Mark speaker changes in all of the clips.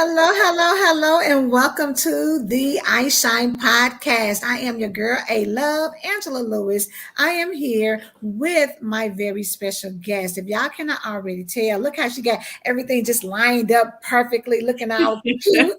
Speaker 1: Hello, hello, hello, and welcome to the iShine podcast. I am your girl, A Love, Angela Lewis. I am here with my very special guest. If y'all cannot already tell, look how she got everything just lined up perfectly, looking all cute.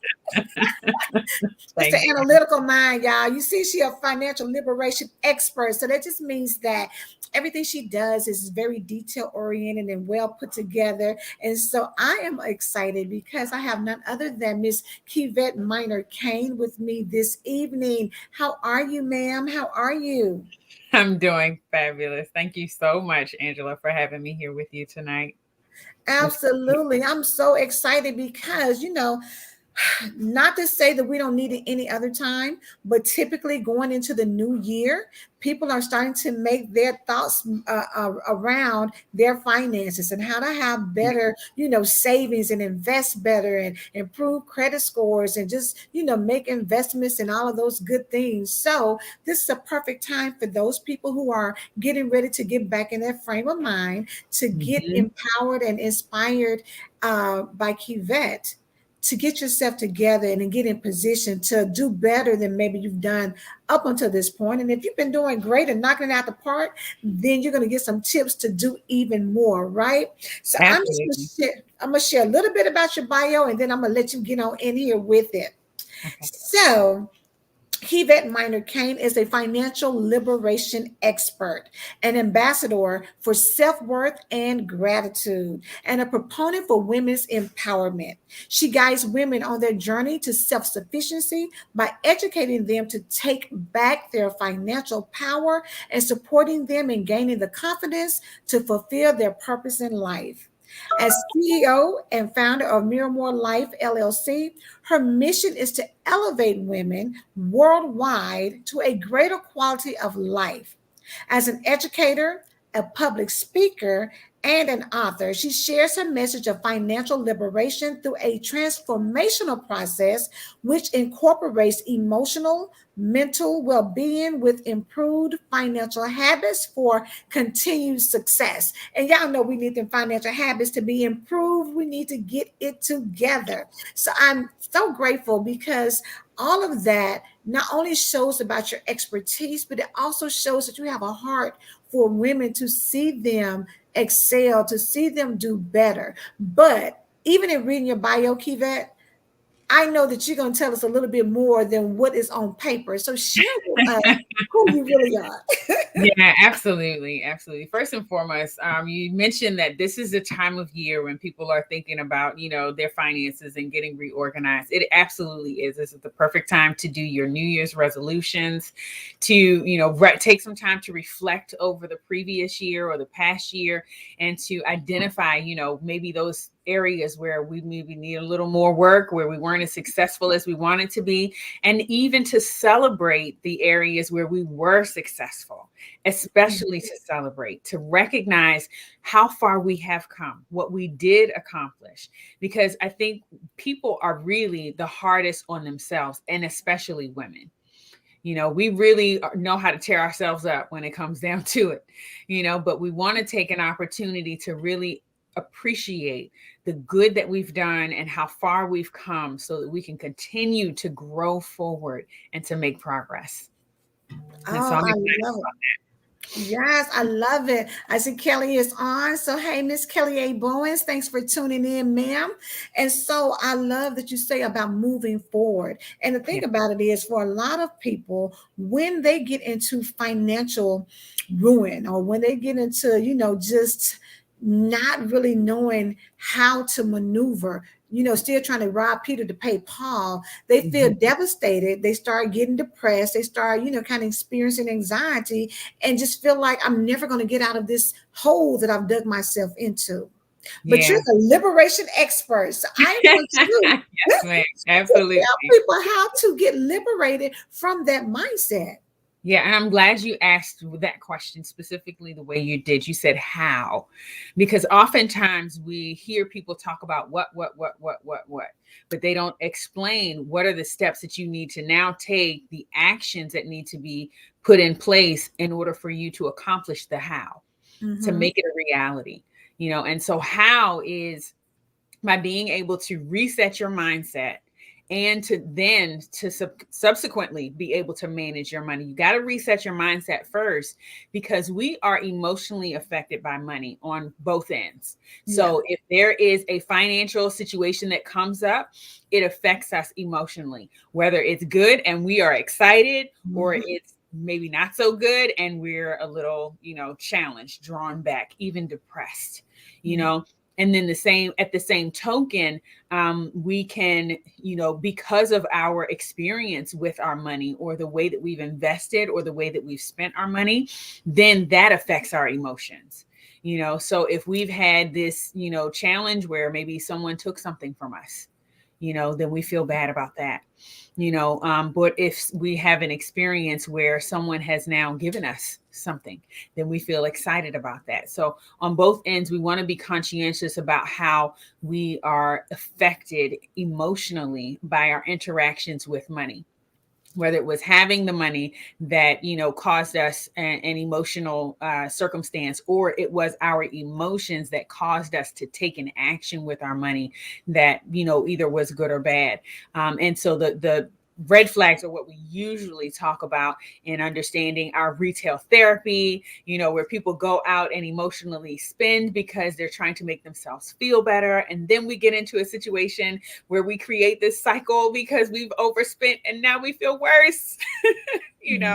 Speaker 1: It's the
Speaker 2: Thank you.
Speaker 1: analytical mind, y'all. You see, she a financial liberation expert. So that just means that everything she does is very detail oriented and well put together. And so I am excited because I have none other than Miss Kevette Minor Kane with me this evening. How are you, ma'am? How are you?
Speaker 2: I'm doing fabulous. Thank you so much, Angela, for having me here with you tonight.
Speaker 1: Absolutely. I'm so excited because, not to say that we don't need it any other time, but typically going into the new year, people are starting to make their thoughts around their finances and how to have better, savings and invest better and improve credit scores and just, make investments and all of those good things. So this is a perfect time for those people who are getting ready to get back in their frame of mind to get
Speaker 2: Mhm.
Speaker 1: empowered and inspired by Kivette to get yourself together and get in position to do better than maybe you've done up until this point. And if you've been doing great and knocking it out the park, then you're going to get some tips to do even more, right? So
Speaker 2: Absolutely.
Speaker 1: I'm gonna share a little bit about your bio, and then I'm gonna let you get on in here with it.
Speaker 2: Okay.
Speaker 1: So Kevette Minor Kane is a financial liberation expert, an ambassador for self worth and gratitude, and a proponent for women's empowerment. She guides women on their journey to self sufficiency by educating them to take back their financial power and supporting them in gaining the confidence to fulfill their purpose in life. As CEO and founder of MarimorLife LLC, her mission is to elevate women worldwide to a greater quality of life. As an educator, a public speaker, and an author, she shares her message of financial liberation through a transformational process which incorporates emotional, mental well being with improved financial habits for continued success. And y'all know we need them financial habits to be improved. We need to get it together. So I'm so grateful because all of that not only shows about your expertise, but it also shows that you have a heart for women to see them excel, to see them do better. But even in reading your bio, Kivette, I know that you're going to tell us a little bit more than what is on paper. So share with us who you really are.
Speaker 2: Yeah, absolutely. Absolutely. First and foremost, you mentioned that this is the time of year when people are thinking about, their finances and getting reorganized. It absolutely is. This is the perfect time to do your New Year's resolutions, to, take some time to reflect over the previous year or the past year and to identify, maybe those areas where we maybe need a little more work, where we weren't as successful as we wanted to be, and even to celebrate the areas where we were successful, especially to celebrate, to recognize how far we have come, what we did accomplish. Because I think people are really the hardest on themselves, and especially women. We really know how to tear ourselves up when it comes down to it, but we want to take an opportunity to really appreciate the good that we've done and how far we've come so that we can continue to grow forward and to make progress. And so
Speaker 1: Oh,
Speaker 2: I'm
Speaker 1: I
Speaker 2: excited
Speaker 1: love it.
Speaker 2: about
Speaker 1: Yes, I love it. I see Kelly is on. So, hey, Miss Kelly A. Bowens, thanks for tuning in, ma'am. And so, I love that you say about moving forward. And the
Speaker 2: that.
Speaker 1: thing about it is, for a lot of people, when they get into financial ruin or when they get into, just not really knowing how to maneuver, still trying to rob Peter to pay Paul, they
Speaker 2: Yeah.
Speaker 1: feel devastated. They start getting depressed. They start, kind of experiencing anxiety and just feel like I'm never going to get out of this hole that I've dug myself into. But you're
Speaker 2: Yeah.
Speaker 1: the liberation expert. So I want you
Speaker 2: Yes, ma'am.
Speaker 1: to
Speaker 2: Absolutely.
Speaker 1: tell people how to get liberated from that mindset.
Speaker 2: Yeah, and I'm glad you asked that question specifically the way you did. You said how, because oftentimes we hear people talk about what, but they don't explain what are the steps that you need to now take, the actions that need to be put in place in order for you to accomplish the how, to
Speaker 1: Mm-hmm.
Speaker 2: make it a reality. And so how is by being able to reset your mindset and to then to subsequently be able to manage your money. You got to reset your mindset first, because we are emotionally affected by money on both ends.
Speaker 1: Yeah.
Speaker 2: So if there is a financial situation that comes up, it affects us emotionally, whether it's good and we are excited, or
Speaker 1: Mhm.
Speaker 2: it's maybe not so good and we're a little, challenged, drawn back, even depressed, you
Speaker 1: Yeah.
Speaker 2: know. And then at the same token, we can, because of our experience with our money, or the way that we've invested, or the way that we've spent our money, then that affects our emotions. So if we've had this, challenge where maybe someone took something from us, then we feel bad about that. But if we have an experience where someone has now given us something, then we feel excited about that. So on both ends, we want to be conscientious about how we are affected emotionally by our interactions with money, whether it was having the money that caused us an emotional circumstance, or it was our emotions that caused us to take an action with our money that either was good or bad. And so the red flags are what we usually talk about in understanding our retail therapy, where people go out and emotionally spend because they're trying to make themselves feel better. And then we get into a situation where we create this cycle because we've overspent and now we feel worse.
Speaker 1: Right.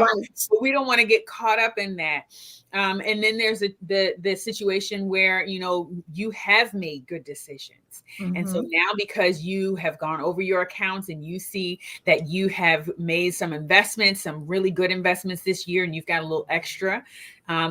Speaker 2: But we don't want to get caught up in that. And then there's the situation where you have made good decisions, and so
Speaker 1: Mhm.
Speaker 2: now, because you have gone over your accounts and you see that you have made some investments, some really good investments this year, and you've got a little extra,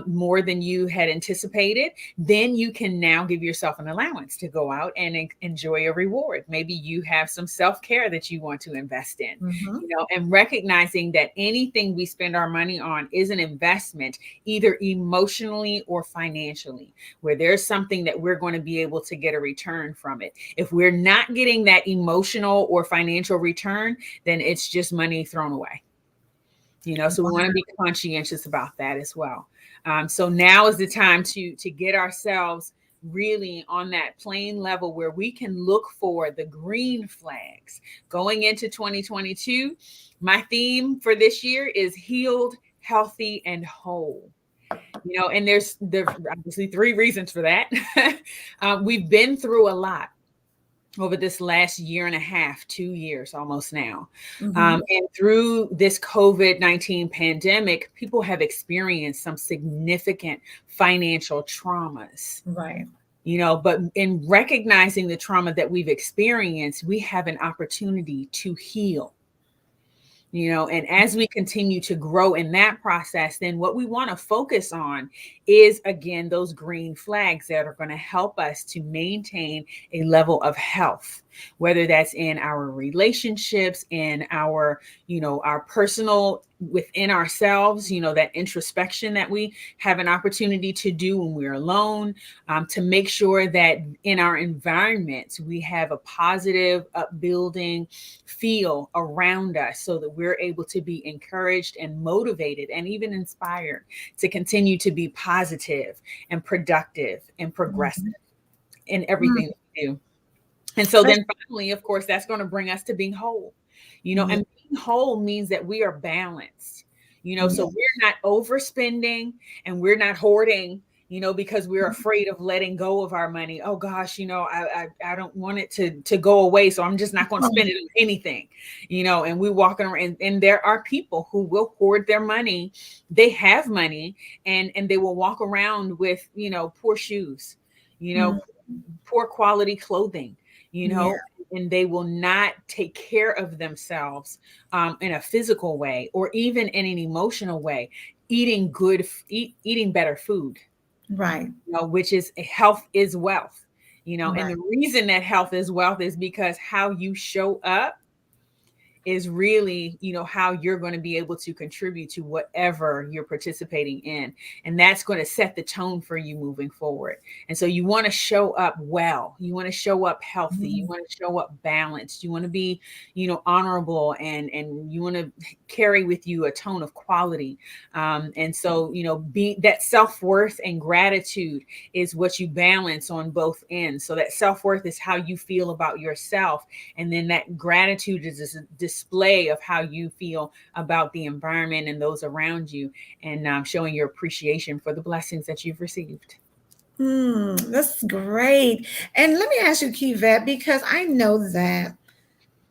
Speaker 2: more than you had anticipated, then you can now give yourself an allowance to go out and enjoy a reward. Maybe you have some self-care that you want to invest in,
Speaker 1: Mhm.
Speaker 2: and recognizing that anything we spend our money on is an investment, either emotionally or financially, where there's something that we're going to be able to get a return from it. If we're not getting that emotional or financial return, then it's just money thrown away. So we want to be conscientious about that as well. So now is the time to get ourselves really on that plain level where we can look for the green flags going into 2022. My theme for this year is healed, healthy, and whole. And there's obviously three reasons for that. We've been through a lot over this last year and a half, 2 years almost now.
Speaker 1: Mhm.
Speaker 2: And through this COVID-19 pandemic, people have experienced some significant financial traumas.
Speaker 1: Right.
Speaker 2: But in recognizing the trauma that we've experienced, we have an opportunity to heal. And as we continue to grow in that process, then what we want to focus on is, again, those green flags that are going to help us to maintain a level of health, whether that's in our relationships, in our personal, within ourselves, that introspection that we have an opportunity to do when we're alone, to make sure that in our environments we have a positive, upbuilding feel around us, so that we're able to be encouraged and motivated and even inspired to continue to be positive and productive and progressive
Speaker 1: Mhm.
Speaker 2: in
Speaker 1: Mm.
Speaker 2: everything that we do. And so
Speaker 1: That's
Speaker 2: then finally, of course, that's going to bring us to being whole.
Speaker 1: yeah.
Speaker 2: And being whole means that we are balanced. So
Speaker 1: Yeah.
Speaker 2: we're not overspending and we're not hoarding, because we're afraid of letting go of our money. Oh gosh, I don't want it to go away, so I'm just not going to spend it on anything. And we walking around, and there are people who will hoard their money. They have money, and they will walk around with, poor shoes, you know,
Speaker 1: Mm.
Speaker 2: poor quality clothing,
Speaker 1: Yeah.
Speaker 2: and they will not take care of themselves, in a physical way or even in an emotional way, eating eating better food,
Speaker 1: Right.
Speaker 2: which is health is wealth, and
Speaker 1: Right.
Speaker 2: the reason that health is wealth is because how you show up is really, how you're going to be able to contribute to whatever you're participating in. And that's going to set the tone for you moving forward. And so you want to show up well. You want to show up healthy. You
Speaker 1: Mhm.
Speaker 2: want to show up balanced. You want to be, honorable, and you want to carry with you a tone of quality. And so, be that self-worth and gratitude is what you balance on both ends. So that self-worth is how you feel about yourself. And then that gratitude is a display of how you feel about the environment and those around you, and showing your appreciation for the blessings that you've received.
Speaker 1: That's great. And let me ask you, Kevette, because I know that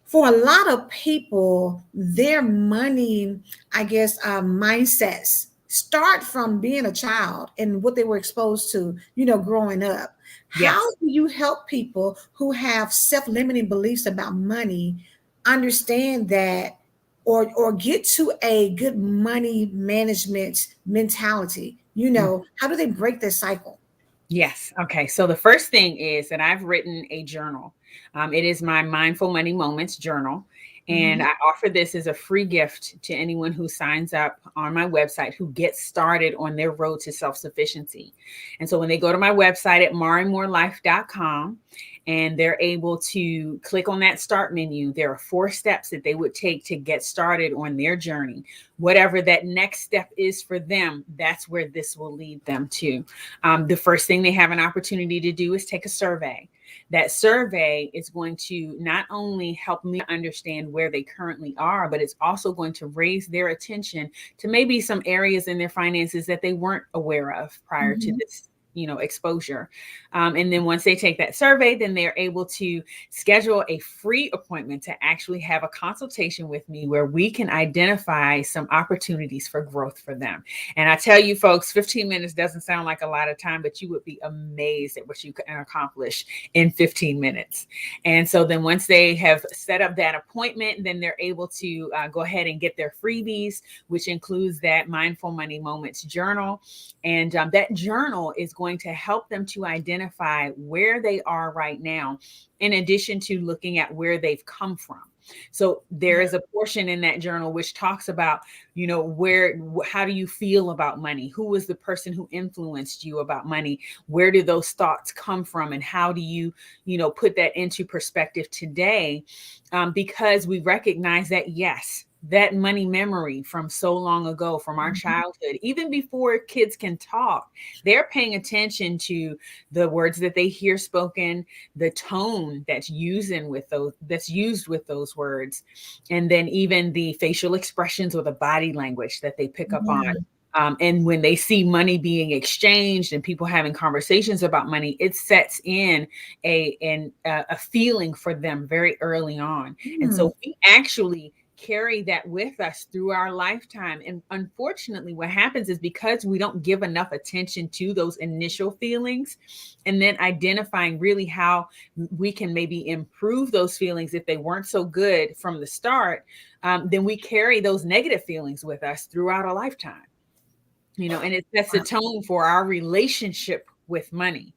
Speaker 1: for a lot of people, their money, I guess, mindsets start from being a child and what they were exposed to, growing up. How
Speaker 2: Yes.
Speaker 1: do you help people who have self-limiting beliefs about money understand that, or get to a good money management mentality? How do they break this cycle?
Speaker 2: Yes. Okay. So the first thing is that I've written a journal. It is my Mindful Money Moments journal. And
Speaker 1: Mhm.
Speaker 2: I offer this as a free gift to anyone who signs up on my website who gets started on their road to self sufficiency. And so when they go to my website at MarimorLife.com and they're able to click on that start menu, there are 4 steps that they would take to get started on their journey. Whatever that next step is for them, that's where this will lead them to. The first thing they have an opportunity to do is take a survey. That survey is going to not only help me understand where they currently are, but it's also going to raise their attention to maybe some areas in their finances that they weren't aware of prior to
Speaker 1: Mhm.
Speaker 2: this, exposure. And then once they take that survey, then they're able to schedule a free appointment to actually have a consultation with me where we can identify some opportunities for growth for them. And I tell you, folks, 15 minutes doesn't sound like a lot of time, but you would be amazed at what you can accomplish in 15 minutes. And so then once they have set up that appointment, then they're able to go ahead and get their freebies, which includes that Mindful Money Moments journal. And that journal is going to help them to identify where they are right now, in addition to looking at where they've come from. So there is a portion in that journal which talks about, how do you feel about money? Who was the person who influenced you about money? Where do those thoughts come from? And how do you, put that into perspective today? Because we recognize that, yes, that money memory from so long ago, from our
Speaker 1: Mhm.
Speaker 2: childhood, even before kids can talk, they're paying attention to the words that they hear spoken, the tone that's used with those words, and then even the facial expressions or the body language that they pick up on.
Speaker 1: Mhm.
Speaker 2: And when they see money being exchanged and people having conversations about money, it sets in a feeling for them very early on. And
Speaker 1: Mhm.
Speaker 2: so we actually carry that with us through our lifetime. And unfortunately, what happens is because we don't give enough attention to those initial feelings and then identifying really how we can maybe improve those feelings if they weren't so good from the start, then we carry those negative feelings with us throughout a lifetime. And it sets a tone for our relationship with money.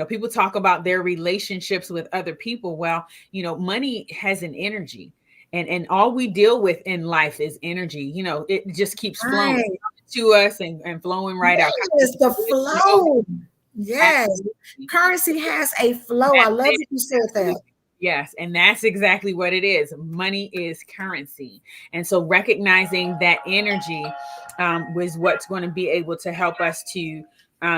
Speaker 2: People talk about their relationships with other people. Well, money has an energy, and all we deal with in life is energy. It just keeps flowing
Speaker 1: Right.
Speaker 2: to us and flowing right out.
Speaker 1: Yes, the flow. Yes.
Speaker 2: Absolutely.
Speaker 1: Currency has a flow. I
Speaker 2: That's
Speaker 1: love
Speaker 2: it.
Speaker 1: that you said that.
Speaker 2: Absolutely. Yes. And that's exactly what it is. Money is currency. And so recognizing that energy was what's going to be able to help us to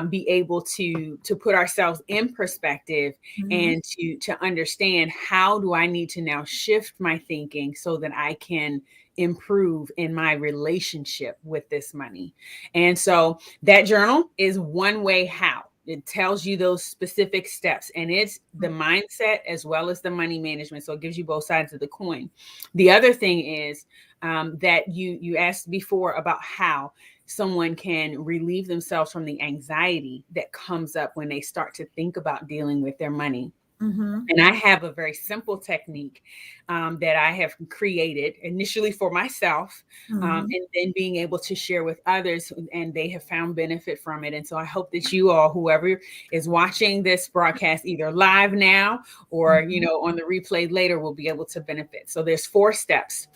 Speaker 2: be able to put ourselves in perspective
Speaker 1: Mhm.
Speaker 2: and to understand, how do I need to now shift my thinking so that I can improve in my relationship with this money. And so that journal is one way how. It tells you those specific steps, and it's the mindset as well as the money management. So it gives you both sides of the coin. The other thing is that you asked before about how someone can relieve themselves from the anxiety that comes up when they start to think about dealing with their money.
Speaker 1: Mm-hmm.
Speaker 2: And I have a very simple technique that I have created initially for myself,
Speaker 1: Mm-hmm.
Speaker 2: and then being able to share with others, and they have found benefit from it. And so I hope that you all, whoever is watching this broadcast, either live now or
Speaker 1: Mm-hmm.
Speaker 2: on the replay later, will be able to benefit. So there's 4 steps.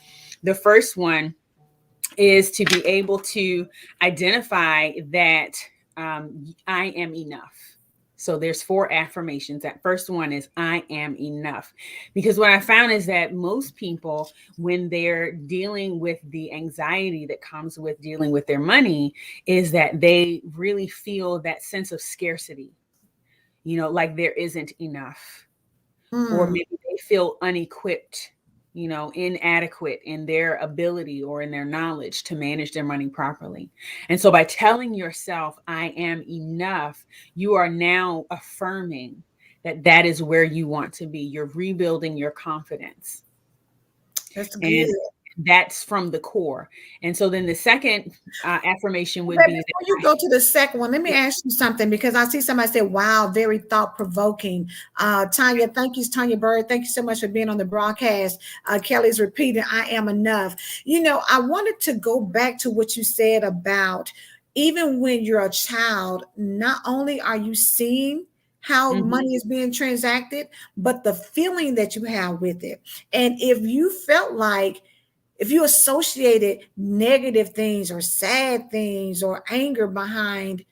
Speaker 2: The first one is to be able to identify that I am enough. So there's 4 affirmations. That first one is I am enough. Because what I found is that most people, when they're dealing with the anxiety that comes with dealing with their money, is that they really feel that sense of scarcity, like there isn't enough, or
Speaker 1: Mm.
Speaker 2: maybe they feel unequipped, inadequate in their ability or in their knowledge to manage their money properly. And so by telling yourself, I am enough, you are now affirming that that is where you want to be. You're rebuilding your confidence.
Speaker 1: That's good.
Speaker 2: And that's from the core. And so then the second affirmation would
Speaker 1: But
Speaker 2: be
Speaker 1: before you go to the second one, let me ask you something because I see somebody say, wow, very thought provoking. Tanya, thank you, Tanya Bird. Thank you so much for being on the broadcast. Kelly's repeating, I am enough. I wanted to go back to what you said about even when you're a child, not only are you seeing how
Speaker 2: Mhm.
Speaker 1: money is being transacted, but the feeling that you have with it. And if you felt like, if you associated negative things or sad things or anger behind,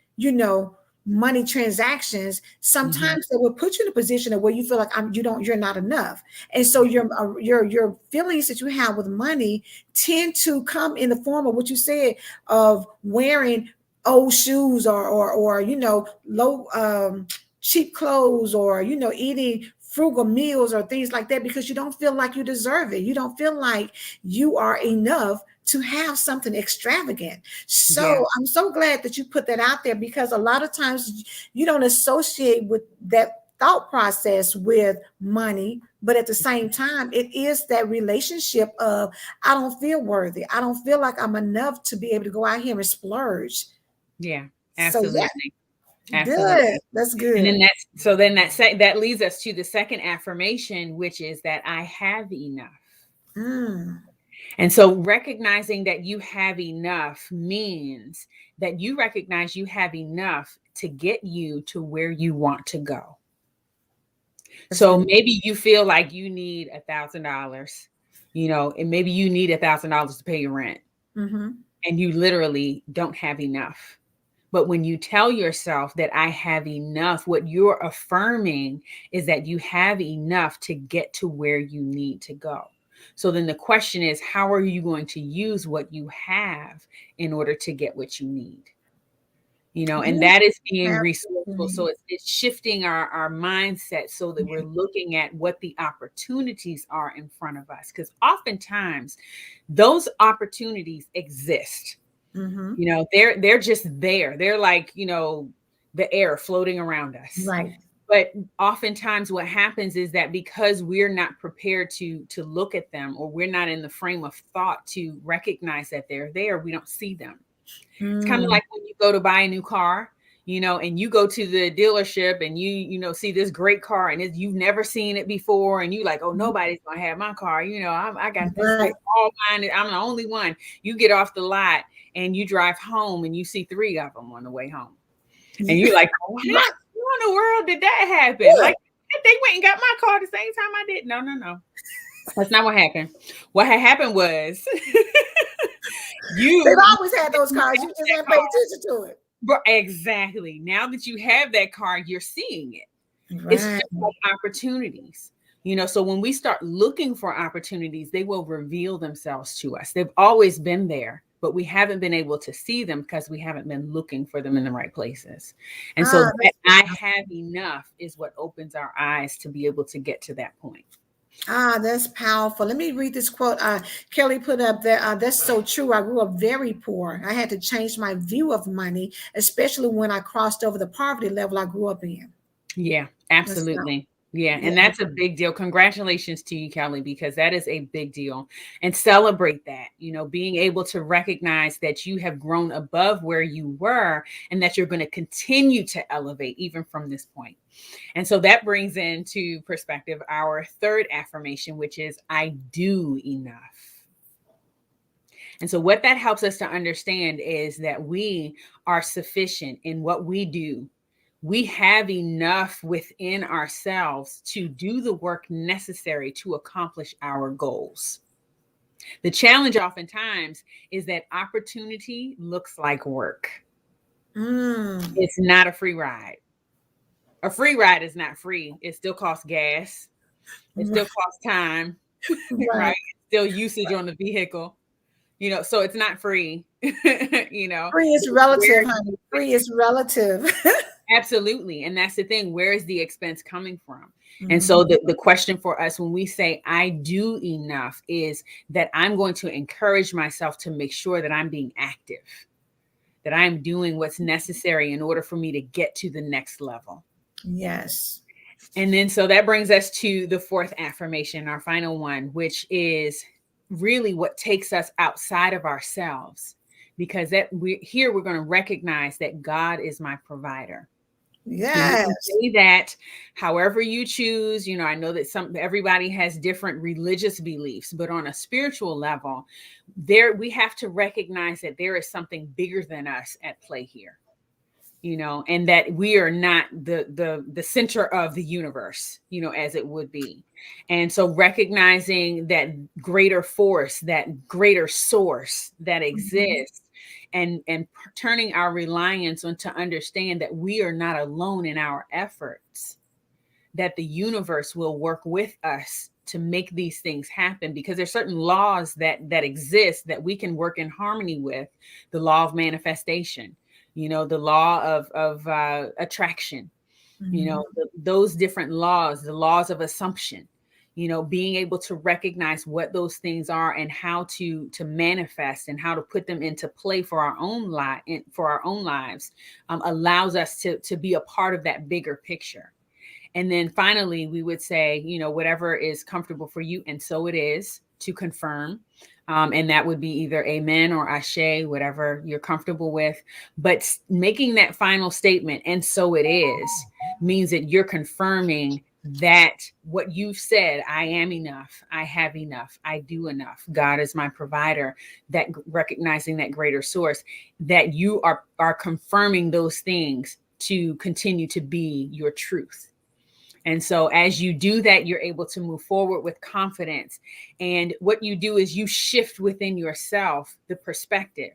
Speaker 1: money transactions,
Speaker 2: Mhm.
Speaker 1: sometimes they will put you in a position of where you feel like you're not enough. And so your feelings that you have with money tend to come in the form of what you said, of wearing old shoes or low cheap clothes, or eating frugal meals or things like that, because you don't feel like you deserve it. You don't feel like you are enough to have something extravagant.
Speaker 2: Yeah.
Speaker 1: So I'm so glad that you put that out there, because a lot of times you don't associate with that thought process with money, but at the same time it is that relationship of, I don't feel worthy, I don't feel like I'm enough to be able to go out here and splurge.
Speaker 2: Yeah.
Speaker 1: So yeah,
Speaker 2: Absolutely.
Speaker 1: good,
Speaker 2: Absolutely.
Speaker 1: that's
Speaker 2: And
Speaker 1: good.
Speaker 2: then that leads us to the second affirmation, which is that I have enough.
Speaker 1: Mm,
Speaker 2: And so recognizing that you have enough means that you recognize you have enough to get you to where you want to go.
Speaker 1: that's
Speaker 2: So
Speaker 1: good.
Speaker 2: maybe you feel like you need $1,000, and maybe you need $1,000 to pay your rent,
Speaker 1: Mm-hmm.
Speaker 2: and you literally don't have enough. But when you tell yourself that I have enough, what you're affirming is that you have enough to get to where you need to go. So then the question is, how are you going to use what you have in order to get what you need? And
Speaker 1: You
Speaker 2: that is being
Speaker 1: have
Speaker 2: resourceful.
Speaker 1: to.
Speaker 2: So it's shifting our mindset so that we're looking at what the opportunities are in front of us. Because oftentimes those opportunities exist.
Speaker 1: Mm-hmm.
Speaker 2: They're just there. They're like, the air floating around us.
Speaker 1: Right.
Speaker 2: But oftentimes what happens is that because we're not prepared to look at them, or we're not in the frame of thought to recognize that they're there, we don't see them. It's kind of
Speaker 1: Mm.
Speaker 2: like when you go to buy a new car, and you go to the dealership and see this great car, and you've never seen it before, and you like, oh, nobody's gonna have my car. I got this
Speaker 1: Right.
Speaker 2: all mine. I'm the only one. You get off the lot and you drive home and you see 3 of them on the way home, and you're like, oh, how
Speaker 1: Right.
Speaker 2: in the world did that happen?
Speaker 1: Good.
Speaker 2: Like, they went and got my car the same time I did. No, no, no. That's not what happened. What had happened was
Speaker 1: They've
Speaker 2: you
Speaker 1: always had those
Speaker 2: you
Speaker 1: cars.
Speaker 2: have
Speaker 1: You just
Speaker 2: that
Speaker 1: ain't
Speaker 2: car.
Speaker 1: paid attention to it.
Speaker 2: But exactly. Now that you have that car, you're seeing it. It's
Speaker 1: Right.
Speaker 2: just like opportunities. So when we start looking for opportunities, they will reveal themselves to us. They've always been there, but we haven't been able to see them because we haven't been looking for them in the right places. And so
Speaker 1: Ah,
Speaker 2: that I have enough is what opens our eyes to be able to get to that point.
Speaker 1: that's powerful. Let me read this quote. Kelly put up there. That's so true. I grew up very poor. I had to change my view of money, especially when I crossed over the poverty level I grew up in.
Speaker 2: Yeah,
Speaker 1: That's
Speaker 2: absolutely. Yeah,
Speaker 1: Yeah.
Speaker 2: and that's a big deal. Congratulations to you, Kelly, because that is a big deal. And celebrate that, being able to recognize that you have grown above where you were and that you're going to continue to elevate even from this point. And so that brings into perspective our third affirmation, which is I do enough. And so what that helps us to understand is that we are sufficient in what we do. We have enough within ourselves to do the work necessary to accomplish our goals. The challenge oftentimes is that opportunity looks like work.
Speaker 1: Mm.
Speaker 2: It's not a free ride. A free ride is not free. It still costs gas. It still costs time, right?
Speaker 1: Right.
Speaker 2: Still usage on the vehicle, so it's not free,
Speaker 1: Free is
Speaker 2: where
Speaker 1: relative, honey. Free is relative.
Speaker 2: absolutely. And that's the thing. Where is the expense coming from? And
Speaker 1: Mhm.
Speaker 2: so the question for us when we say I do enough is that I'm going to encourage myself to make sure that I'm being active, that I'm doing what's necessary in order for me to get to the next level.
Speaker 1: Yes.
Speaker 2: And then so that brings us to the fourth affirmation, our final one, which is really what takes us outside of ourselves. Because we're going to recognize that God is my provider. And you can
Speaker 1: Yes.
Speaker 2: say that however you choose. I know that everybody has different religious beliefs, but on a spiritual level, we have to recognize that there is something bigger than us at play here. And that we are not the center of the universe, as it would be. And so recognizing that greater force, that greater source that
Speaker 1: Mhm.
Speaker 2: exists, and turning our reliance on to understand that we are not alone in our efforts, that the universe will work with us to make these things happen, because there's certain laws that exist that we can work in harmony with. The law of manifestation, the law of attraction,
Speaker 1: Mhm.
Speaker 2: those different laws, the laws of assumption, being able to recognize what those things are and how to manifest and how to put them into play for our own lives, allows us to be a part of that bigger picture. And then finally, we would say, whatever is comfortable for you, and so it is, to confirm. And that would be either amen or ashe, whatever you're comfortable with. But making that final statement, and so it is, means that you're confirming that what you've said, I am enough, I have enough, I do enough, God is my provider, that recognizing that greater source, that you are confirming those things to continue to be your truth. And so as you do that, you're able to move forward with confidence. And what you do is you shift within yourself the perspective.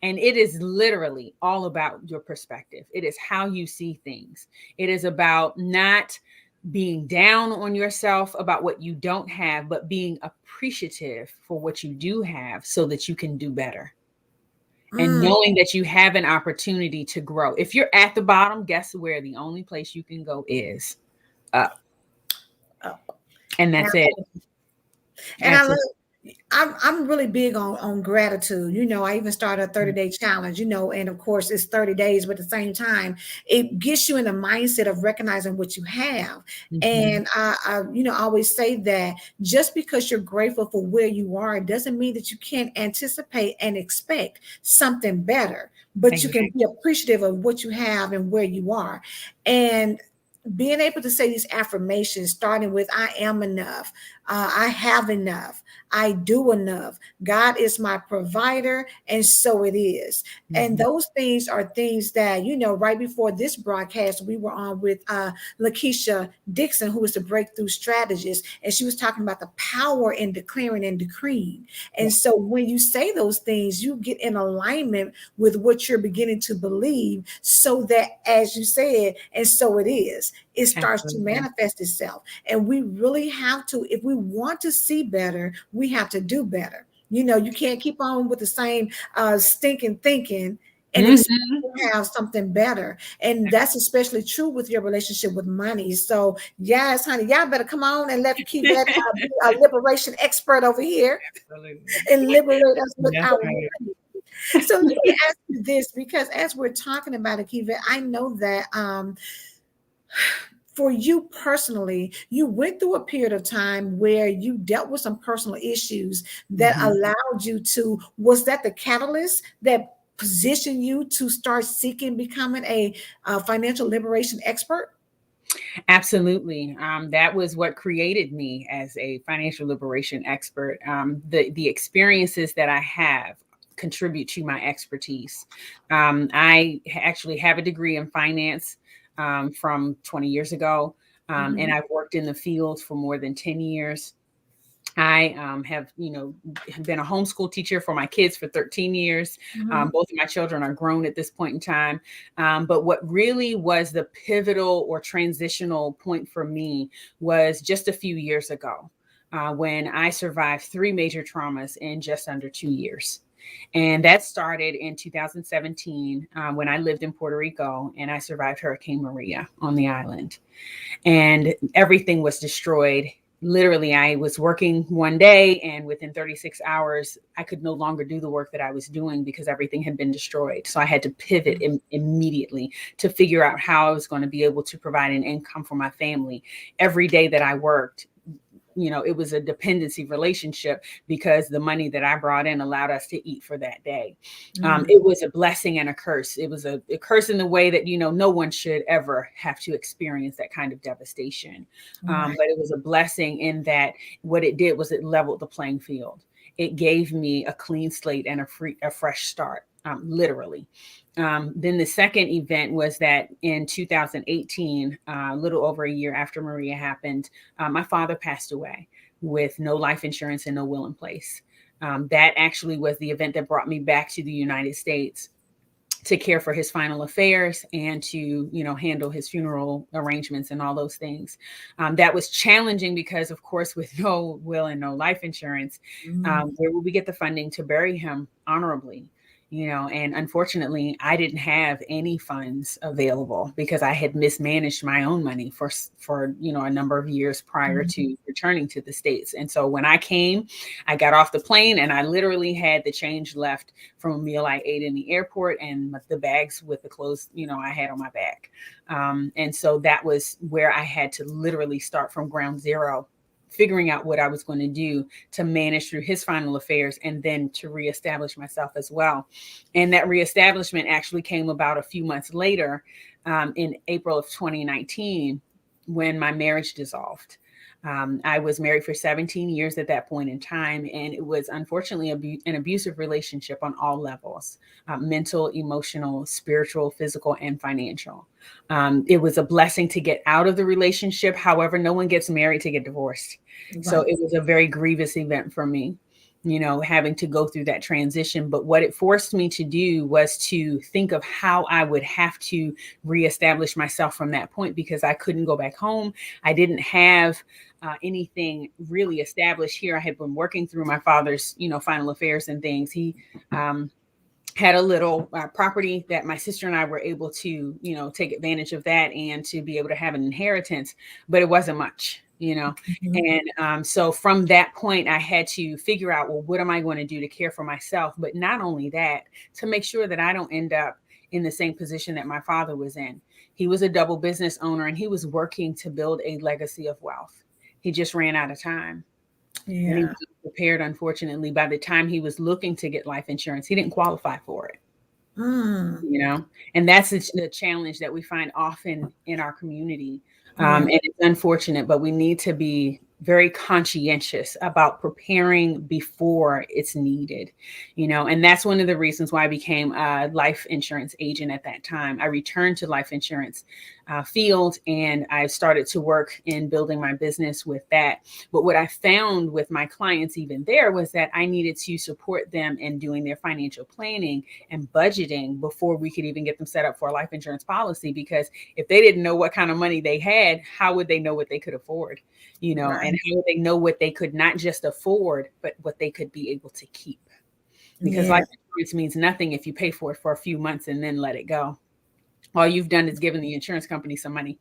Speaker 2: And it is literally all about your perspective. It is how you see things. It is about not being down on yourself about what you don't have, but being appreciative for what you do have so that you can do better. And
Speaker 1: Mm.
Speaker 2: knowing that you have an opportunity to grow. If you're at the bottom, guess where the only place you can go is up.
Speaker 1: Oh,
Speaker 2: And
Speaker 1: and
Speaker 2: that's it.
Speaker 1: and I love,
Speaker 2: Absolutely.
Speaker 1: I'm really big on gratitude. I even started a 30-day challenge, and of course it's 30 days, but at the same time, it gets you in the mindset of recognizing what you have.
Speaker 2: Mhm.
Speaker 1: And I always say that just because you're grateful for where you are, it doesn't mean that you can't anticipate and expect something better, but you can
Speaker 2: Exactly.
Speaker 1: be appreciative of what you have and where you are. And being able to say these affirmations, starting with I am enough, I have enough, I do enough, God is my provider, and so it is. And
Speaker 2: Mhm.
Speaker 1: those things are things that, right before this broadcast, we were on with Lakeisha Dixon, who is the breakthrough strategist, and she was talking about the power in declaring and decreeing. And
Speaker 2: Yeah,
Speaker 1: so when you say those things, you get in alignment with what you're beginning to believe, so that, as you said, and so it is, it starts to
Speaker 2: absolutely.
Speaker 1: manifest itself. And we really have to, if we want to see better, we have to do better. You can't keep on with the same stinking thinking and expect
Speaker 2: Mhm.
Speaker 1: to have something better. And that's especially true with your relationship with money. So, yes, honey, y'all better come on and let Kevette be a liberation expert over here
Speaker 2: Absolutely.
Speaker 1: and liberate us with
Speaker 2: That's
Speaker 1: our
Speaker 2: right.
Speaker 1: money. So let me ask you this, because as we're talking about it, Kevette, I know that for you personally, you went through a period of time where you dealt with some personal issues that
Speaker 2: Mhm.
Speaker 1: allowed you to, was that the catalyst that positioned you to start seeking becoming a financial liberation expert?
Speaker 2: Absolutely. That was what created me as a financial liberation expert. The experiences that I have contribute to my expertise. I actually have a degree in finance from 20 years ago, and
Speaker 1: Mhm,
Speaker 2: I've worked in the field for more than 10 years. I have, been a homeschool teacher for my kids for 13 years.
Speaker 1: mhm,
Speaker 2: Both of my children are grown at this point in time. But what really was the pivotal or transitional point for me was just a few years ago when I survived three major traumas in just under 2 years. And that started in 2017 when I lived in Puerto Rico and I survived Hurricane Maria on the island, and everything was destroyed. Literally, I was working one day, and within 36 hours, I could no longer do the work that I was doing because everything had been destroyed. So I had to pivot immediately to figure out how I was going to be able to provide an income for my family. Every day that I worked, it was a dependency relationship because the money that I brought in allowed us to eat for that day.
Speaker 1: mhm.
Speaker 2: It was a blessing and a curse. It was a curse in the way that, no one should ever have to experience that kind of devastation.
Speaker 1: Right.
Speaker 2: But it was a blessing in that what it did was it leveled the playing field. It gave me a clean slate and a fresh start, literally. Then the second event was that in 2018, a little over a year after Maria happened, my father passed away with no life insurance and no will in place. That actually was the event that brought me back to the United States to care for his final affairs and to handle his funeral arrangements and all those things. That was challenging because, of course, with no will and no life insurance,
Speaker 1: Mhm.
Speaker 2: where will we get the funding to bury him honorably? And unfortunately, I didn't have any funds available because I had mismanaged my own money for a number of years prior
Speaker 1: Mhm.
Speaker 2: to returning to the States. And so when I came, I got off the plane and I literally had the change left from a meal I ate in the airport and the bags with the clothes, I had on my back. And so that was where I had to literally start from ground zero, figuring out what I was going to do to manage through his final affairs and then to reestablish myself as well. And that reestablishment actually came about a few months later, in April of 2019, when my marriage dissolved. I was married for 17 years at that point in time, and it was unfortunately an abusive relationship on all levels: mental, emotional, spiritual, physical, and financial. It was a blessing to get out of the relationship. However, no one gets married to get divorced. So
Speaker 1: Right.
Speaker 2: it was a very grievous event for me, having to go through that transition. But what it forced me to do was to think of how I would have to reestablish myself from that point because I couldn't go back home. I didn't have anything really established here. I had been working through my father's, final affairs and things. He um, had a little property that my sister and I were able to, take advantage of that and to be able to have an inheritance, but it wasn't much.
Speaker 1: Mhm.
Speaker 2: And so from that point, I had to figure out, well, what am I going to do to care for myself? But not only that, to make sure that I don't end up in the same position that my father was in. He was a double business owner and he was working to build a legacy of wealth. He just ran out of time. And he
Speaker 1: Yeah.
Speaker 2: was prepared, unfortunately. By the time he was looking to get life insurance, he didn't qualify for it,
Speaker 1: Mm.
Speaker 2: you know? And that's the challenge that we find often in our community.
Speaker 1: Yeah.
Speaker 2: And it's unfortunate, but we need to be very conscientious about preparing before it's needed. And that's one of the reasons why I became a life insurance agent at that time. I returned to life insurance field and I started to work in building my business with that. But what I found with my clients even there was that I needed to support them in doing their financial planning and budgeting before we could even get them set up for a life insurance policy. Because if they didn't know what kind of money they had, how would they know what they could afford? And
Speaker 1: Right.
Speaker 2: how would they know what they could not just afford, but what they could be able to keep? Because
Speaker 1: Yeah.
Speaker 2: life insurance means nothing if you pay for it for a few months and then let it go. All you've done is given the insurance company some money.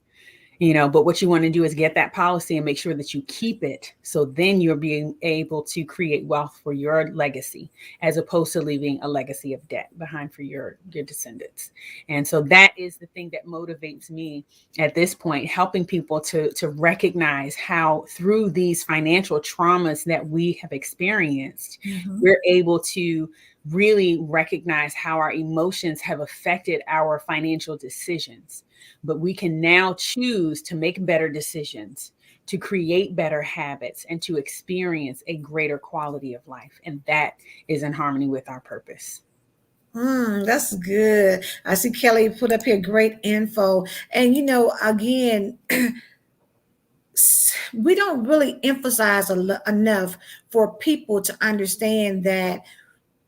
Speaker 2: But what you want to do is get that policy and make sure that you keep it, so then you're being able to create wealth for your legacy, as opposed to leaving a legacy of debt behind for your descendants. And so that is the thing that motivates me at this point, helping people to recognize how through these financial traumas that we have experienced,
Speaker 1: Mm-hmm.
Speaker 2: we're able to really recognize how our emotions have affected our financial decisions. But we can now choose to make better decisions, to create better habits, and to experience a greater quality of life. And that is in harmony with our purpose.
Speaker 1: That's good. I see Kelly put up here great info. And again, we don't really emphasize enough for people to understand that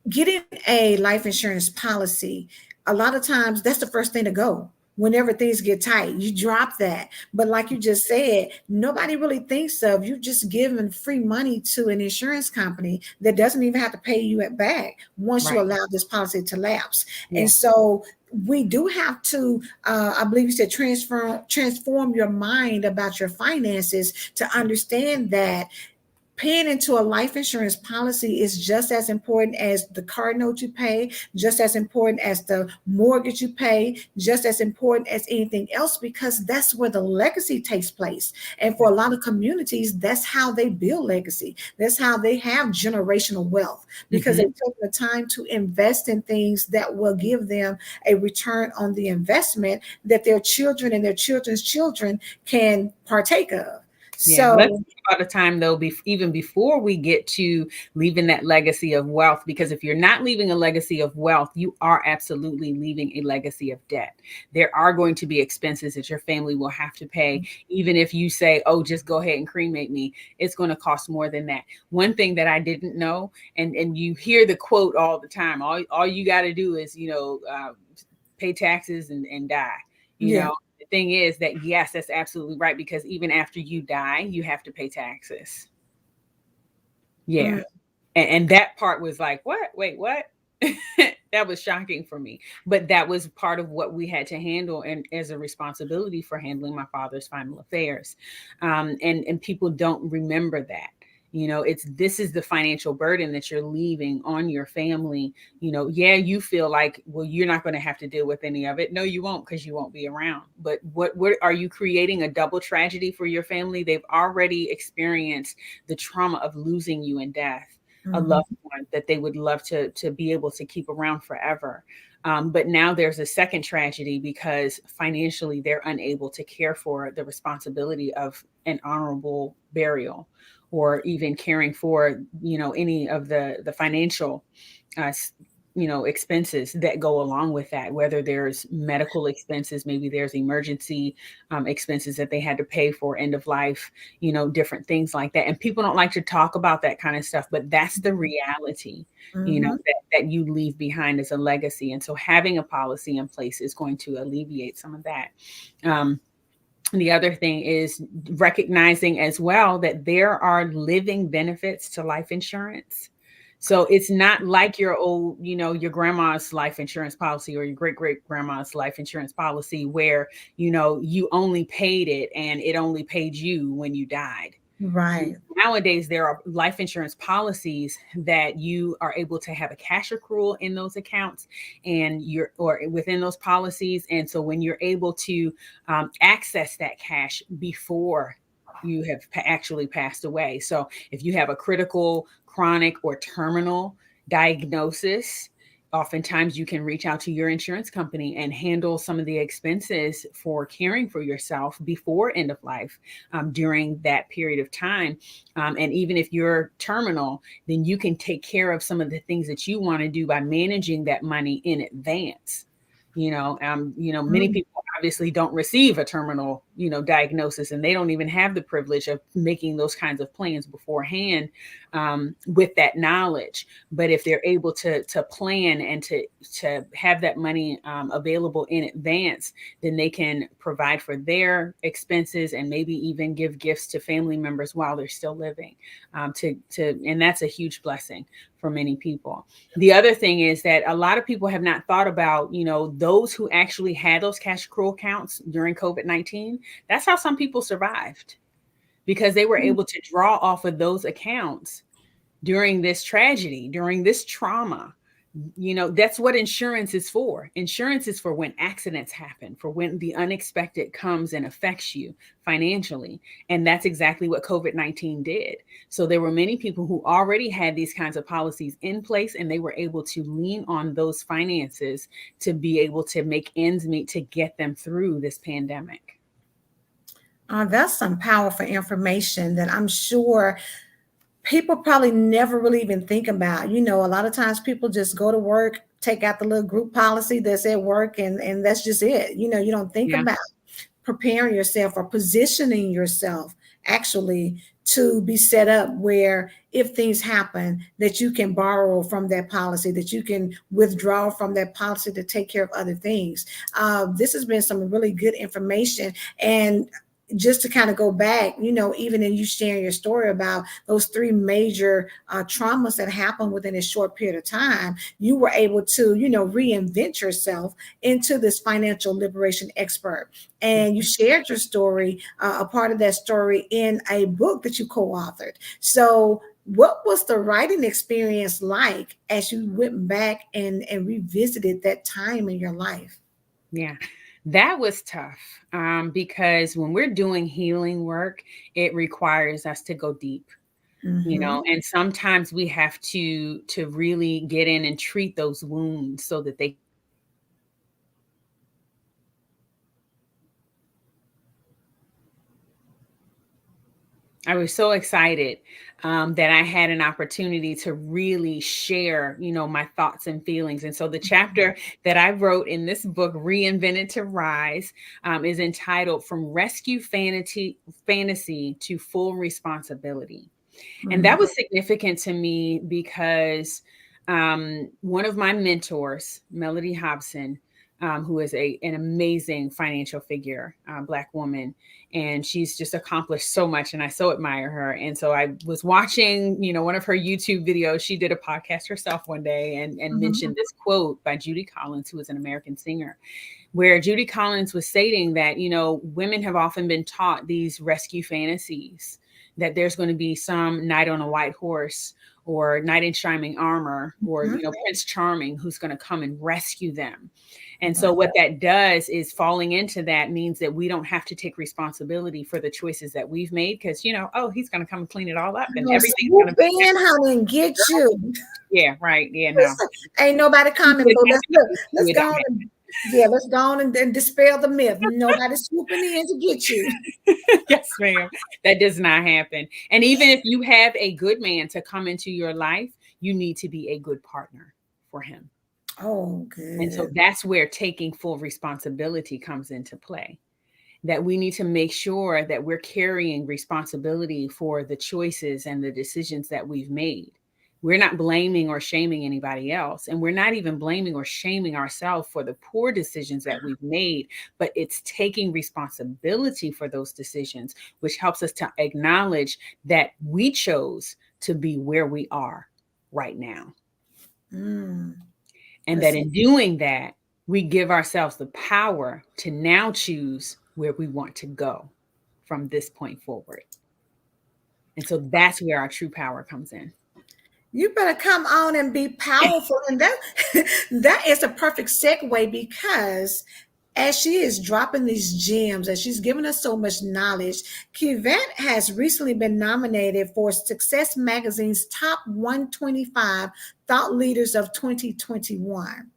Speaker 1: getting a life insurance policy, a lot of times that's the first thing to go. Whenever things get tight, you drop that. But like you just said, nobody really thinks of you just giving free money to an insurance company that doesn't even have to pay you it back once you
Speaker 2: Right.
Speaker 1: allow this policy to lapse. And
Speaker 2: Yeah.
Speaker 1: so we do have to, I believe you said, transform your mind about your finances to understand that paying into a life insurance policy is just as important as the car note you pay, just as important as the mortgage you pay, just as important as anything else, because that's where the legacy takes place. And for a lot of communities, that's how they build legacy. That's how they have generational wealth, because they
Speaker 2: Mm-hmm.
Speaker 1: take the time to invest in things that will give them a return on the investment that their children and their children's children can partake of.
Speaker 2: Yeah, let's
Speaker 1: So,
Speaker 2: think about a time though, even before we get to leaving that legacy of wealth, because if you're not leaving a legacy of wealth, you are absolutely leaving a legacy of debt. There are going to be expenses that your family will have to pay, even if you say, "Oh, just go ahead and cremate me." It's going to cost more than that. One thing that I didn't know, and you hear the quote all the time: "All you got to do is, pay taxes and die." You
Speaker 1: yeah.
Speaker 2: know, the thing is that, yes, that's absolutely right, because even after you die, you have to pay taxes. Yeah.
Speaker 1: Mm.
Speaker 2: And that part was like, what? Wait, what? That was shocking for me. But that was part of what we had to handle, and as a responsibility for handling my father's final affairs. And people don't remember that. It's this is the financial burden that you're leaving on your family. Yeah, you feel like, well, you're not going to have to deal with any of it. No, you won't, because you won't be around. But what are you creating? A double tragedy for your family? They've already experienced the trauma of losing you in death, a
Speaker 1: Mhm.
Speaker 2: loved one that they would love to be able to keep around forever. But now there's a second tragedy, because financially they're unable to care for the responsibility of an honorable burial, or even caring for any of the financial uh, expenses that go along with that, whether there's medical expenses, maybe there's emergency expenses that they had to pay for end of life, different things like that. And people don't like to talk about that kind of stuff, but that's the reality,
Speaker 1: Mhm.
Speaker 2: that you leave behind as a legacy. And so having a policy in place is going to alleviate some of that. The other thing is recognizing as well that there are living benefits to life insurance. So it's not like your old, your grandma's life insurance policy, or your great great grandma's life insurance policy, where, you only paid it and it only paid you when you died.
Speaker 1: Right.
Speaker 2: Nowadays, there are life insurance policies that you are able to have a cash accrual in those accounts, and or within those policies. And so when you're able to access that cash before you have actually passed away. So if you have a critical, chronic, or terminal diagnosis, oftentimes you can reach out to your insurance company and handle some of the expenses for caring for yourself before end of life, during that period of time. And even if you're terminal, then you can take care of some of the things that you want to do by managing that money in advance. Many
Speaker 1: Mm.
Speaker 2: people obviously don't receive a terminal, diagnosis, and they don't even have the privilege of making those kinds of plans beforehand, with that knowledge. But if they're able to plan and to have that money available in advance, then they can provide for their expenses, and maybe even give gifts to family members while they're still living. And that's a huge blessing for many people. The other thing is that a lot of people have not thought about, those who actually had those cash accrual accounts during COVID-19. That's how some people survived, because they were able to draw off of those accounts during this tragedy, during this trauma. That's what insurance is for. Insurance is for when accidents happen, for when the unexpected comes and affects you financially. And that's exactly what COVID-19 did. So there were many people who already had these kinds of policies in place, and they were able to lean on those finances to be able to make ends meet to get them through this pandemic.
Speaker 1: That's some powerful information that I'm sure people probably never really even think about. A lot of times people just go to work, take out the little group policy that's at work, and that's just it. You don't think
Speaker 2: Yeah.
Speaker 1: about preparing yourself or positioning yourself actually to be set up where if things happen that you can borrow from that policy, that you can withdraw from that policy to take care of other things. This has been some really good information. And just to kind of go back, even in you sharing your story about those three major traumas that happened within a short period of time, you were able to, reinvent yourself into this financial liberation expert. And you shared your story, a part of that story, in a book that you co-authored. So what was the writing experience like as you went back and revisited that time in your life?
Speaker 2: Yeah, that was tough, because when we're doing healing work, it requires us to go deep,
Speaker 1: Mm-hmm.
Speaker 2: and sometimes we have to really get in and treat those wounds so that they. I was so excited, that I had an opportunity to really share, my thoughts and feelings. And so the chapter that I wrote in this book, Reinvented to Rise, is entitled "From Rescue Fantasy to Full Responsibility." And
Speaker 1: Mm-hmm.
Speaker 2: that was significant to me because one of my mentors, Melody Hobson, who is an amazing financial figure, Black woman, and she's just accomplished so much, and I so admire her. And so I was watching, one of her YouTube videos. She did a podcast herself one day and
Speaker 1: Mm-hmm.
Speaker 2: mentioned this quote by Judy Collins, who is an American singer, where Judy Collins was stating that, women have often been taught these rescue fantasies, that there's going to be some knight on a white horse or knight in shining armor or,
Speaker 1: Mm-hmm.
Speaker 2: Prince Charming who's going to come and rescue them. And so
Speaker 1: Right.
Speaker 2: what that does is falling into that means that we don't have to take responsibility for the choices that we've made, because, oh, he's going to come and clean it all up and
Speaker 1: Gonna
Speaker 2: everything's going
Speaker 1: swoop
Speaker 2: to be
Speaker 1: in, honey, and get you.
Speaker 2: yeah, right. Yeah, no.
Speaker 1: Listen, ain't nobody coming,
Speaker 2: There's
Speaker 1: but let's
Speaker 2: nothing
Speaker 1: look.
Speaker 2: we can do
Speaker 1: Let's go
Speaker 2: without
Speaker 1: on and yeah, let's go on and dispel the myth. Nobody's swooping in to get you.
Speaker 2: yes, ma'am. That does not happen. And even if you have a good man to come into your life, you need to be a good partner for him.
Speaker 1: Oh,
Speaker 2: And so
Speaker 1: good.
Speaker 2: that's where taking full responsibility comes into play. That we need to make sure that we're carrying responsibility for the choices and the decisions that we've made. We're not blaming or shaming anybody else. And we're not even blaming or shaming ourselves for the poor decisions that we've made, but it's taking responsibility for those decisions, which helps us to acknowledge that we chose to be where we are right now.
Speaker 1: Mm,
Speaker 2: And that
Speaker 1: listen,
Speaker 2: in doing that, we give ourselves the power to now choose where we want to go from this point forward. And so that's where our true power comes in.
Speaker 1: you better come on and be powerful. And that that is a perfect segue because as she is dropping these gems, as she's giving us so much knowledge, Kevette has recently been nominated for Success Magazine's Top 125 Thought Leaders of 2021.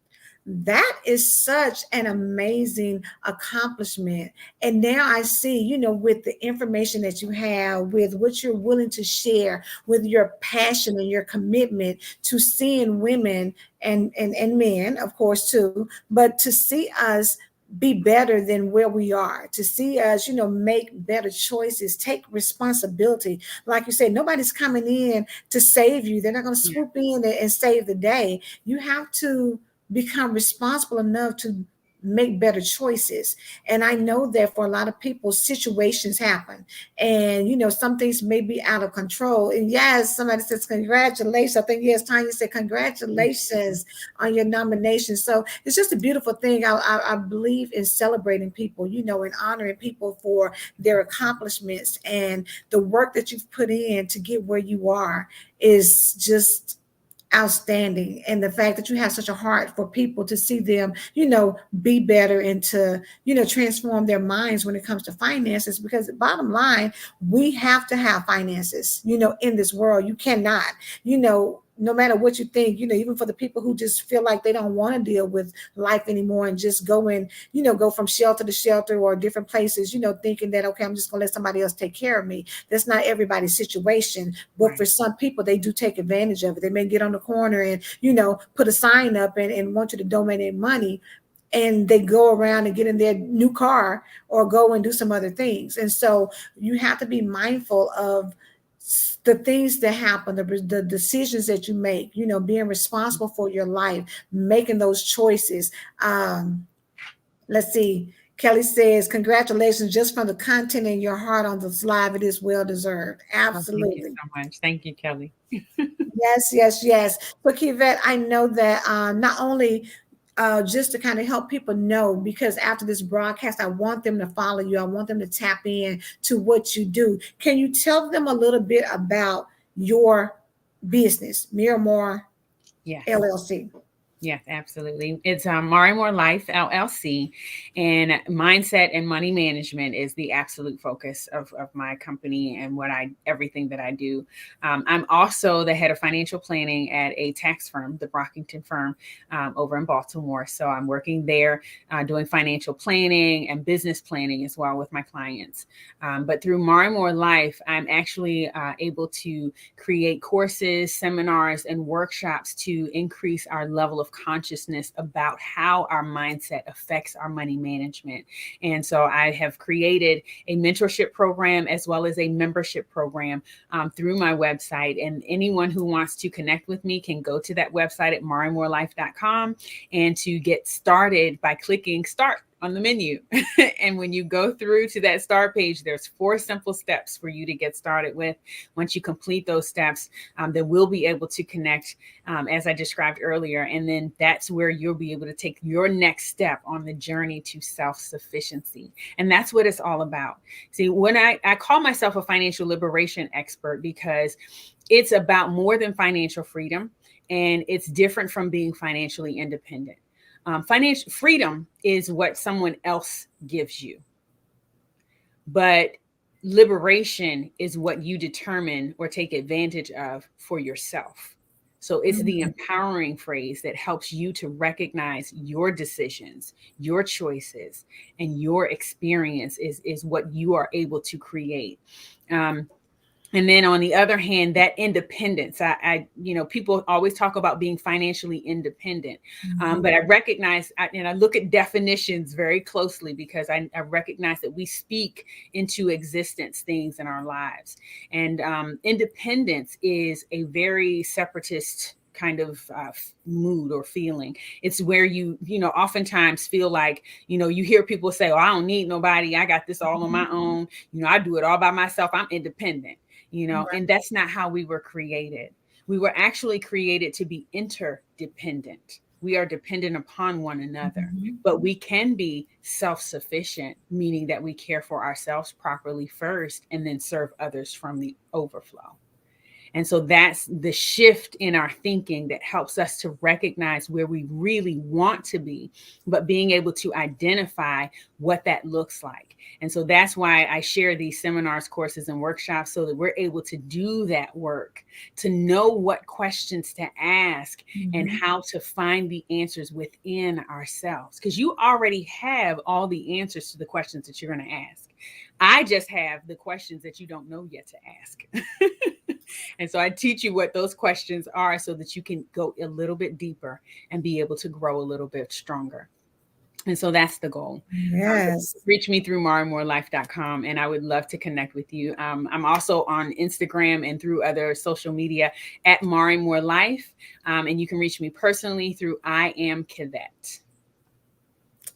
Speaker 1: That is such an amazing accomplishment. And now I see, with the information that you have, with what you're willing to share, with your passion and your commitment to seeing women and men, of course, too, but to see us be better than where we are, to see us, make better choices, take responsibility. Like you said, nobody's coming in to save you. They're not going to swoop in and save the day. You have to become responsible enough to make better choices. And I know that for a lot of people, situations happen, and some things may be out of control. And yes, somebody says congratulations. I think yes, Tanya said congratulations on your nomination. So it's just a beautiful thing. I believe in celebrating people, and honoring people for their accomplishments, and the work that you've put in to get where you are is just outstanding. And the fact that you have such a heart for people, to see them be better, and to transform their minds when it comes to finances, because the bottom line, we have to have finances in this world. You cannot, no matter what you think, even for the people who just feel like they don't want to deal with life anymore, and just go from shelter to shelter, or different places, thinking that, okay, I'm just going to let somebody else take care of me. That's not everybody's situation. But
Speaker 2: Right.
Speaker 1: for some people, they do take advantage of it. They may get on the corner and, put a sign up, and want you to donate money, and they go around and get in their new car, or go and do some other things. And so you have to be mindful of the things that happen, the decisions that you make, being responsible for your life, making those choices. Let's see. Kelly says, congratulations, just from the content in your heart on this live. It is well deserved.
Speaker 2: Oh, thank you
Speaker 1: Absolutely.
Speaker 2: so much. Thank you, Kelly.
Speaker 1: Yes, yes, yes. But Kevette, I know that not only just to kind of help people know, because after this broadcast, I want them to follow you. I want them to tap in to what you do. Can you tell them a little bit about your business, Miramore
Speaker 2: Yes.
Speaker 1: LLC?
Speaker 2: Yes, absolutely. It's MarimorLife LLC, and mindset and money management is the absolute focus of my company and everything that I do. I'm also the head of financial planning at a tax firm, the Brockington firm, over in Baltimore. So I'm working there, doing financial planning and business planning as well with my clients. But through MarimorLife, I'm actually able to create courses, seminars, and workshops to increase our level of consciousness about how our mindset affects our money management. And so I have created a mentorship program as well as a membership program through my website. And anyone who wants to connect with me can go to that website at MarimorLife.com and to get started by clicking start on the menu. And when you go through to that start page, there's 4 simple steps for you to get started with. Once you complete those steps, then we'll be able to connect as I described earlier. And then that's where you'll be able to take your next step on the journey to self-sufficiency. And that's what it's all about. See, when I call myself a financial liberation expert, because it's about more than financial freedom, and it's different from being financially independent. Financial freedom is what someone else gives you, but liberation is what you determine or take advantage of for yourself. So it's the
Speaker 1: Mhm.
Speaker 2: empowering phrase that helps you to recognize your decisions, your choices, and your experience is what you are able to create. Um, and then on the other hand, that independence, people always talk about being financially independent,
Speaker 1: Mhm.
Speaker 2: but I recognize, and I look at definitions very closely, because I recognize that we speak into existence things in our lives. And independence is a very separatist kind of mood or feeling. It's where oftentimes feel like, you hear people say, oh, I don't need nobody. I got this all on my own. I do it all by myself. I'm independent. And that's not how we were created. We were actually created to be interdependent. We are dependent upon one another,
Speaker 1: Mhm.
Speaker 2: but we can be self-sufficient, meaning that we care for ourselves properly first and then serve others from the overflow. And so that's the shift in our thinking that helps us to recognize where we really want to be, but being able to identify what that looks like. And so that's why I share these seminars, courses, and workshops, so that we're able to do that work, to know what questions to ask and
Speaker 1: Mhm.
Speaker 2: how to find the answers within ourselves. Because you already have all the answers to the questions that you're going to ask. I just have the questions that you don't know yet to ask. And so I teach you what those questions are so that you can go a little bit deeper and be able to grow a little bit stronger. And so that's the goal.
Speaker 1: Yes.
Speaker 2: Reach me through MarimorLife.com, and I would love to connect with you. I'm also on Instagram and through other social media at MarimorLife. And you can reach me personally through I Am Kevette.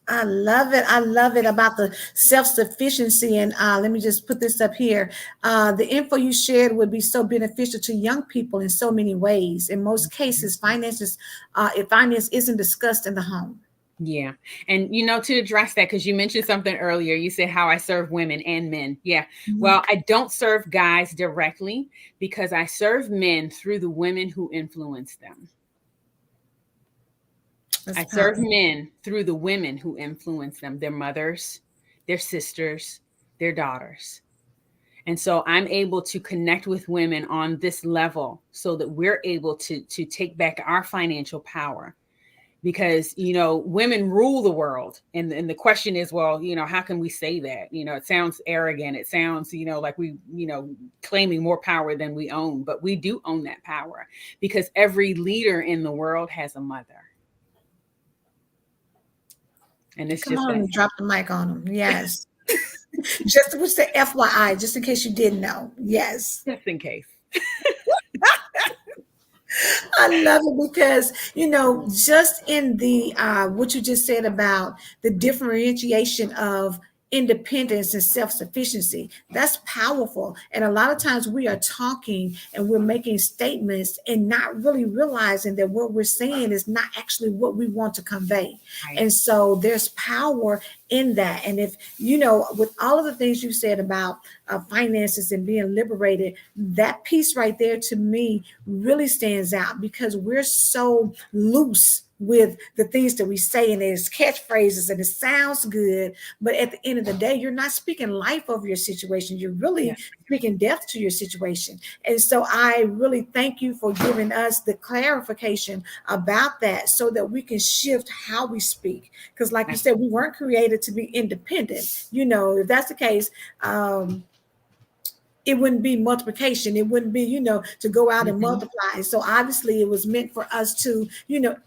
Speaker 1: I love it. I love it about the self-sufficiency. And let me just put this up here. The info you shared would be so beneficial to young people in so many ways. In most cases, if finance isn't discussed in the home.
Speaker 2: Yeah. And, to address that, because you mentioned something earlier, you said how I serve women and men. Yeah.
Speaker 1: Mhm.
Speaker 2: Well, I don't serve guys directly because I serve men through the women who influence them.
Speaker 1: That's
Speaker 2: I serve
Speaker 1: powerful.
Speaker 2: men through the women who influence them, their mothers, their sisters, their daughters. And so I'm able to connect with women on this level so that we're able to take back our financial power, because women rule the world, and the question is, well, how can we say that? It sounds arrogant, it sounds like we claiming more power than we own, but we do own that power, because every leader in the world has a mother, and it's
Speaker 1: Come
Speaker 2: just
Speaker 1: on
Speaker 2: that
Speaker 1: and drop the mic on them. Yes. Just to say FYI, just in case you didn't know. Yes.
Speaker 2: just in case.
Speaker 1: I love it because, just in the what you just said about the differentiation of independence and self-sufficiency, that's powerful. And a lot of times we are talking and we're making statements and not really realizing that what we're saying is not actually what we want to convey.
Speaker 2: Right.
Speaker 1: And so there's power in that. And if, with all of the things you said about finances and being liberated, that piece right there to me really stands out because we're so loose with the things that we say, and it's catchphrases and it sounds good, but at the end of the day, you're not speaking life over your situation. You're
Speaker 2: Yeah.
Speaker 1: really speaking death to your situation. And so I really thank you for giving us the clarification about that so that we can shift how we speak. Because like you said, we weren't created to be independent. If that's the case, it wouldn't be multiplication. It wouldn't be, to go out and
Speaker 2: Mm-hmm.
Speaker 1: multiply. So obviously it was meant for us to,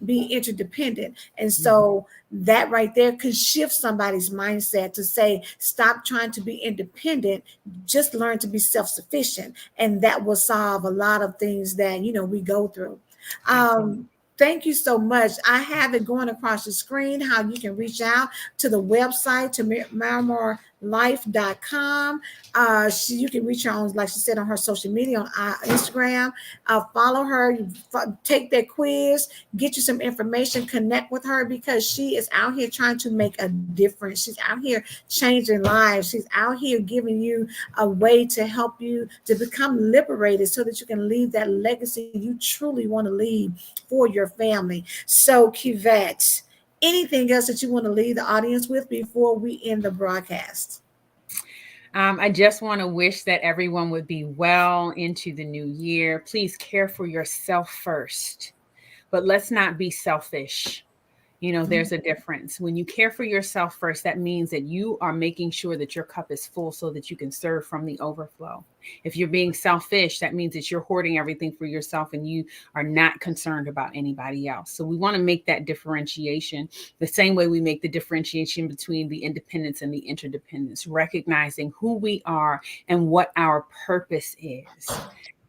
Speaker 1: be interdependent. And
Speaker 2: Mm-hmm.
Speaker 1: so that right there could shift somebody's mindset to say, stop trying to be independent, just learn to be self-sufficient. And that will solve a lot of things that, we go through.
Speaker 2: Absolutely.
Speaker 1: Thank you so much. I have it going across the screen how you can reach out to the website, to MarimorLife.com. You can reach her on, like she said, on her social media, on Instagram. Follow her, take that quiz, get you some information, connect with her because she is out here trying to make a difference. She's out here changing lives. She's out here giving you a way to help you to become liberated so that you can leave that legacy you truly want to leave for your family. So, Kevette, anything else that you want to leave the audience with before we end the broadcast?
Speaker 2: I just want to wish that everyone would be well into the new year. Please care for yourself first, but let's not be selfish. There's a difference. When you care for yourself first, that means that you are making sure that your cup is full so that you can serve from the overflow. If you're being selfish, that means that you're hoarding everything for yourself and you are not concerned about anybody else. So we want to make that differentiation the same way we make the differentiation between the independence and the interdependence, recognizing who we are and what our purpose is.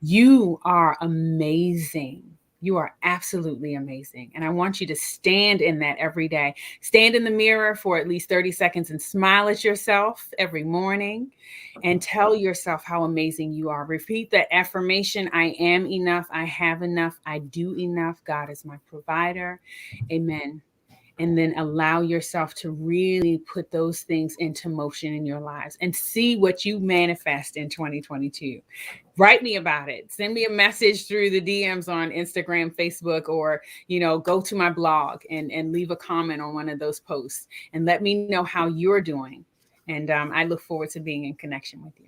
Speaker 2: You are amazing. You are absolutely amazing. And I want you to stand in that every day. Stand in the mirror for at least 30 seconds and smile at yourself every morning and tell yourself how amazing you are. Repeat that affirmation: I am enough. I have enough. I do enough. God is my provider. Amen. And then allow yourself to really put those things into motion in your lives and see what you manifest in 2022. Write me about it. Send me a message through the DMs on Instagram, Facebook, or, go to my blog and leave a comment on one of those posts and let me know how you're doing. And I look forward to being in connection with you.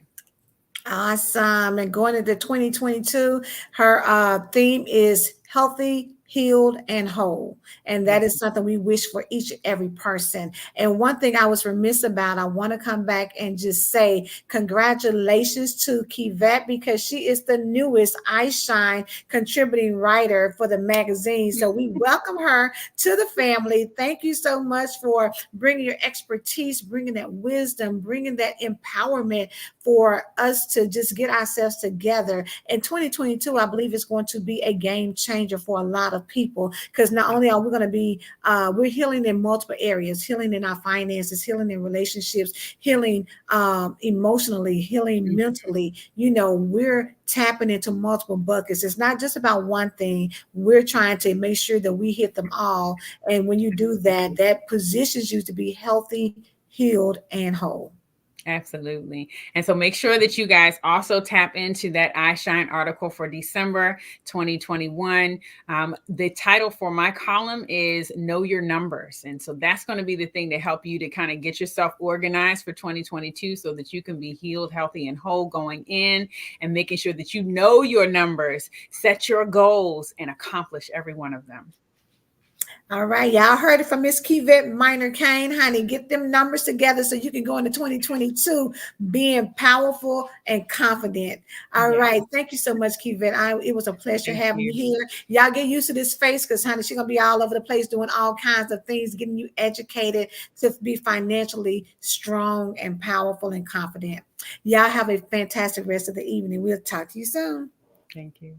Speaker 1: Awesome. And going into 2022, her theme is healthy, healed, and whole. And that
Speaker 2: Yes.
Speaker 1: is something we wish for each and every person. And one thing I was remiss about, I want to come back and just say congratulations to Kevette because she is the newest iShine contributing writer for the magazine. So we welcome her to the family. Thank you so much for bringing your expertise, bringing that wisdom, bringing that empowerment for us to just get ourselves together. In 2022, I believe it's going to be a game changer changer for a lot of people, because not only are we going to be we're healing in multiple areas, healing in our finances, healing in relationships, healing emotionally, healing mentally. You know, we're tapping into multiple buckets. It's not just about one thing. We're trying to make sure that we hit them all. And when you do that, that positions you to be healthy, healed, and whole.
Speaker 2: Absolutely. And so make sure that you guys also tap into that iShine article for December 2021. The title for my column is Know Your Numbers. And so that's going to be the thing to help you to kind of get yourself organized for 2022 so that you can be healed, healthy, and whole going in, and making sure that you know your numbers, set your goals, and accomplish every one of them.
Speaker 1: All right, y'all heard it from Miss Kevette Minor Kane, honey. Get them numbers together so you can go into 2022 being powerful and confident. All
Speaker 2: Yes.
Speaker 1: right, thank you so much, Kevette. It was a pleasure
Speaker 2: Thank
Speaker 1: having you
Speaker 2: you.
Speaker 1: here. Y'all get used to this face, because honey, she's gonna be all over the place doing all kinds of things, getting you educated to be financially strong and powerful and confident. Y'all have a fantastic rest of the evening. We'll talk to you soon.
Speaker 2: Thank you.